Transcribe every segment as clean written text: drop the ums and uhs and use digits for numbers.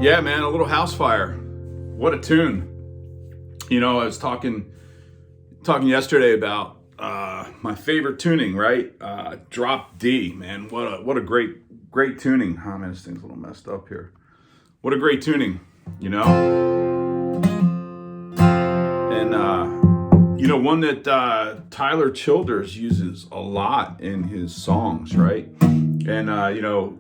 Yeah, man, a little house fire. What a tune. I was talking yesterday about my favorite tuning, right? Drop D, man. What a great tuning. Oh man, this thing's a little messed up here. What a great tuning, you know? And one that Tyler Childers uses a lot in his songs, right? And the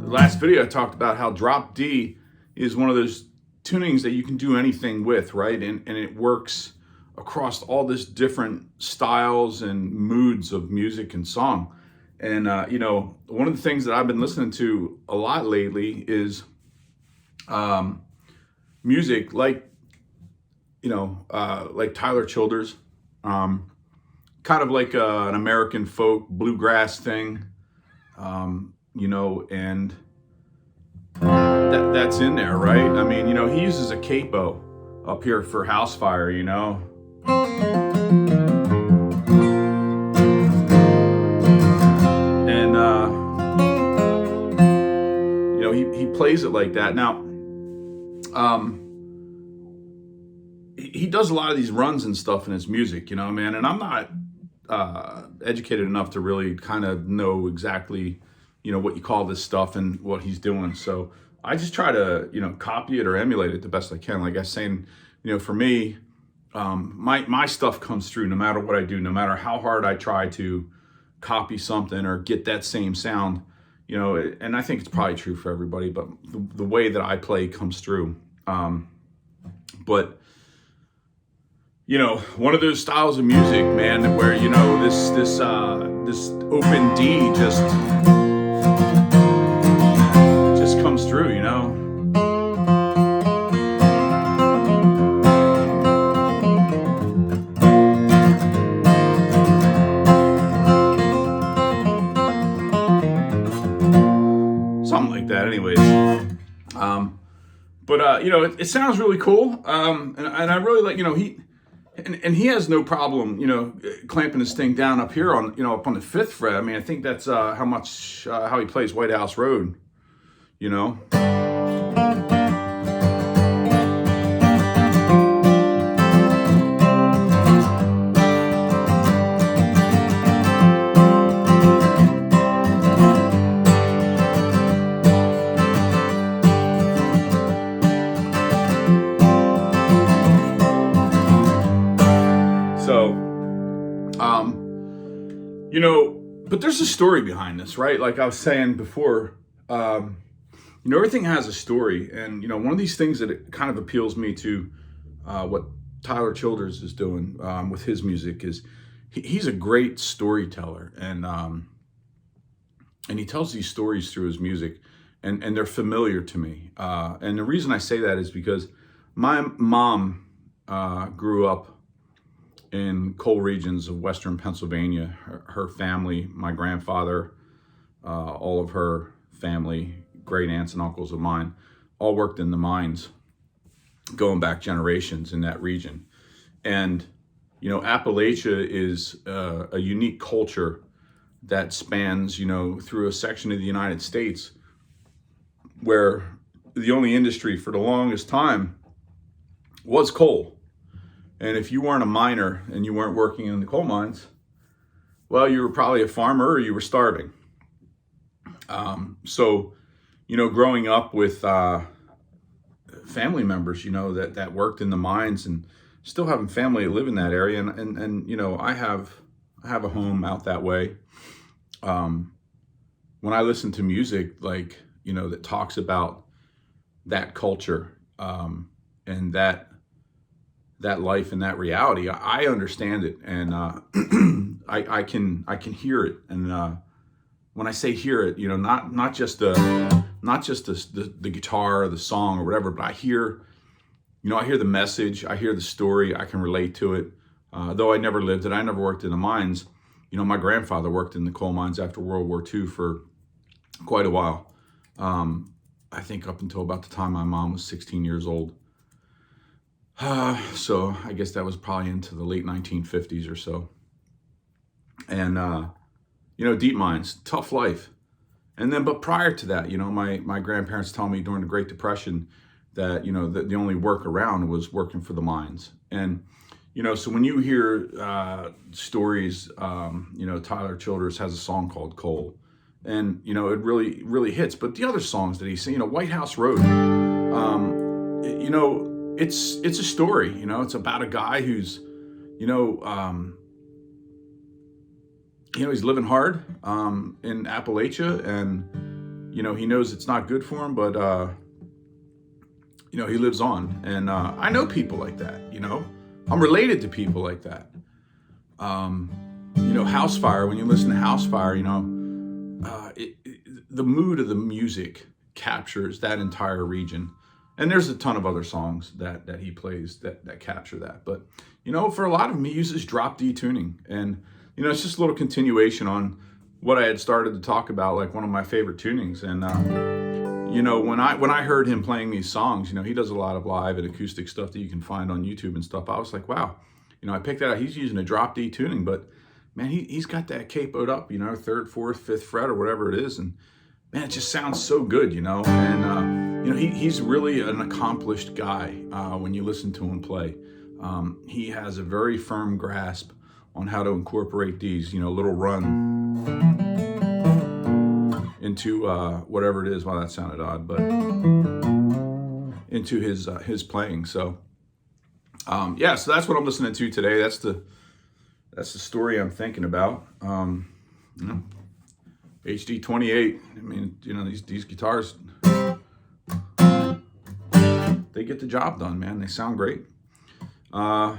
last video I talked about how drop D is one of those tunings that you can do anything with, right? And it works across all this different styles and moods of music and song. And one of the things that I've been listening to a lot lately is music like Tyler Childers, kind of like an American folk bluegrass thing, and that's in there, right? I mean, he uses a capo up here for House Fire, and he plays it like that. Now, he does a lot of these runs and stuff in his music, man. And I'm not educated enough to really kind of know exactly, what you call this stuff and what he's doing. So I just try to, copy it or emulate it the best I can. Like I was saying, for me, my stuff comes through no matter what I do, no matter how hard I try to copy something or get that same sound, and I think it's probably true for everybody, but the way that I play comes through. But one of those styles of music, man, where this open D just comes through, something like that. Anyways, it sounds really cool, and I really like, And he has no problem, clamping this thing down up here on, up on the 5th fret. I mean, I think that's how he plays White House Road, but there's a story behind this, right? Like I was saying before, everything has a story. And, one of these things that it kind of appeals me to what Tyler Childers is doing with his music is he's a great storyteller. And he tells these stories through his music, and they're familiar to me. And the reason I say that is because my mom grew up in coal regions of Western Pennsylvania. Her family, my grandfather, all of her family, great aunts and uncles of mine, all worked in the mines going back generations in that region. And, Appalachia is a unique culture that spans, through a section of the United States where the only industry for the longest time was coal. And if you weren't a miner and you weren't working in the coal mines, well, you were probably a farmer or you were starving. So, growing up with family members, that worked in the mines and still having family that live in that area. And I have a home out that way. When I listen to music, like, that talks about that culture and that life and that reality, I understand it, and I can hear it. And when I say hear it, not just the guitar or the song or whatever, but I hear the message, I hear the story, I can relate to it. Though I never lived it, I never worked in the mines. My grandfather worked in the coal mines after World War II for quite a while. I think up until about the time my mom was 16 years old. So I guess that was probably into the late 1950s or so. And, deep mines, tough life. And then, but prior to that, my grandparents tell me during the Great Depression that, the only work around was working for the mines. And, so when you hear stories, Tyler Childers has a song called Coal. And, it really, really hits. But the other songs that he's singing, White House Road, it's a story, it's about a guy who's, he's living hard in Appalachia, and he knows it's not good for him, but he lives on. And I know people like that. I'm related to people like that. House Fire. When you listen to House Fire, the mood of the music captures that entire region. And there's a ton of other songs that he plays that capture that. But, for a lot of them, he uses drop D tuning. And, it's just a little continuation on what I had started to talk about, like one of my favorite tunings. And, when I heard him playing these songs, he does a lot of live and acoustic stuff that you can find on YouTube and stuff. I was like, wow, I picked that out. He's using a drop D tuning, but man, he's got that capoed up, third, fourth, fifth fret or whatever it is. And man, it just sounds so good, and, he's really an accomplished guy when you listen to him play. He has a very firm grasp on how to incorporate these, little run into whatever it is. Well, that sounded odd, but into his playing. So, so that's what I'm listening to today. That's the story I'm thinking about. HD 28. I mean, these guitars, they get the job done, man. They sound great. But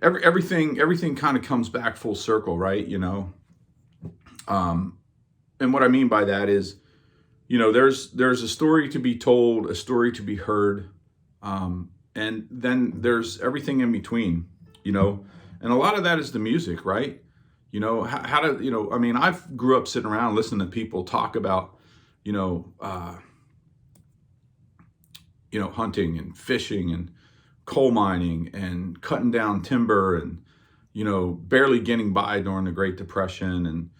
everything kind of comes back full circle, right? And what I mean by that is, there's a story to be told, a story to be heard, and then there's everything in between, and a lot of that is the music, right? How to, I've grew up sitting around listening to people talk about, hunting and fishing and coal mining and cutting down timber and, barely getting by during the Great Depression and,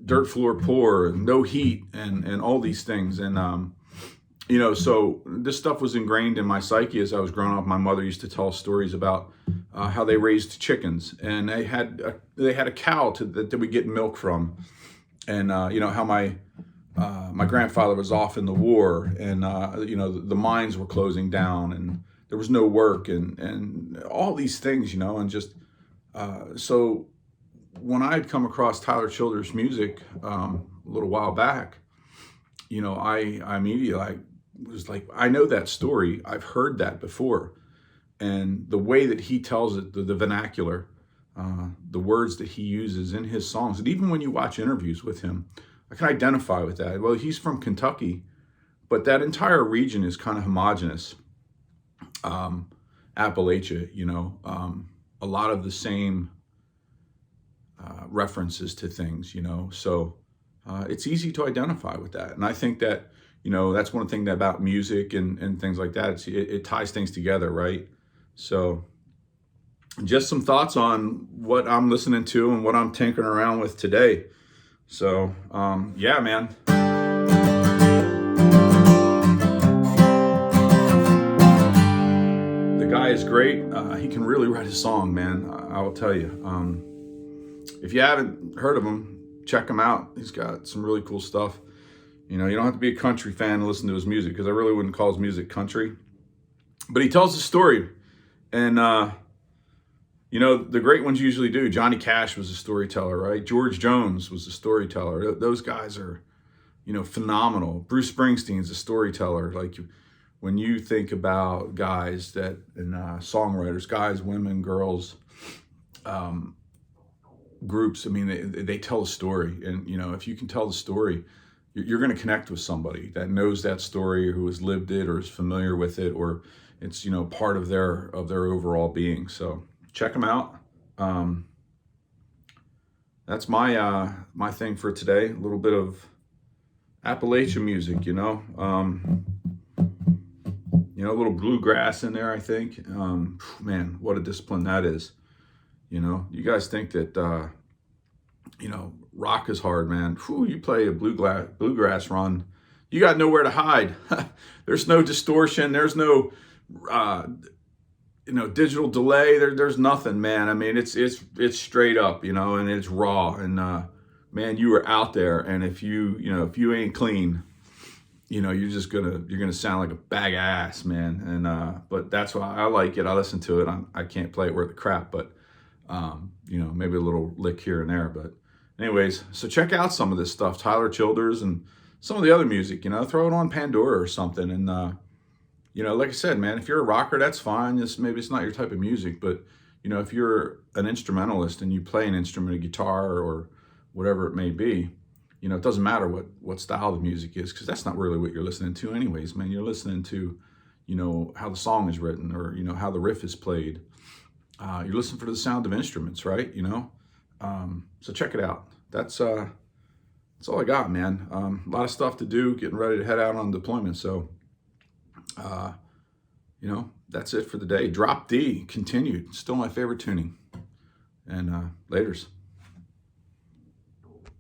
dirt floor poor and no heat and all these things. And, so this stuff was ingrained in my psyche as I was growing up. My mother used to tell stories about how they raised chickens, and they had a cow that we get milk from. And, how my grandfather was off in the war, and, the mines were closing down and there was no work and all these things, and just, so when I had come across Tyler Childers' music a little while back, I immediately was like, I know that story. I've heard that before. And the way that he tells it, the vernacular, the words that he uses in his songs, and even when you watch interviews with him, I can identify with that. Well, he's from Kentucky, but that entire region is kind of homogenous. Appalachia, a lot of the same references to things, so it's easy to identify with that. And I think that, that's one thing about music and things like that. It ties things together, right? So just some thoughts on what I'm listening to and what I'm tinkering around with today. So, man. The guy is great. He can really write a song, man. I will tell you. If you haven't heard of him, check him out. He's got some really cool stuff. You don't have to be a country fan to listen to his music, because I really wouldn't call his music country. But he tells a story. And, the great ones usually do. Johnny Cash was a storyteller, right? George Jones was a storyteller. Those guys are, phenomenal. Bruce Springsteen's a storyteller. Like, when you think about guys and songwriters, guys, women, girls, groups, they tell a story. And, if you can tell the story, you're going to connect with somebody that knows that story, or who has lived it, or is familiar with it, or it's, part of their overall being. So check them out. That's my thing for today. A little bit of Appalachian music, a little bluegrass in there, I think. Man, what a discipline that is. You guys think that rock is hard, man. Whew, you play a bluegrass run, you got nowhere to hide. There's no distortion. There's no, uh, digital delay. There's nothing, man. I mean, it's straight up, and it's raw. And man, you are out there. And if you ain't clean, you're gonna sound like a bag of ass, man. And but that's why I like it. I listen to it. I can't play it worth the crap, but maybe a little lick here and there. But anyways, so check out some of this stuff, Tyler Childers and some of the other music. Throw it on Pandora or something. And like I said, man, if you're a rocker, that's fine. Maybe it's not your type of music, but if you're an instrumentalist and you play an instrument, a guitar or whatever it may be, it doesn't matter what style the music is, because that's not really what you're listening to anyways, man. You're listening to, how the song is written, or, how the riff is played. You're listening for the sound of instruments, right? So check it out. That's all I got, man. A lot of stuff to do, getting ready to head out on deployment. So, that's it for the day. Drop D continued. Still my favorite tuning. And laters.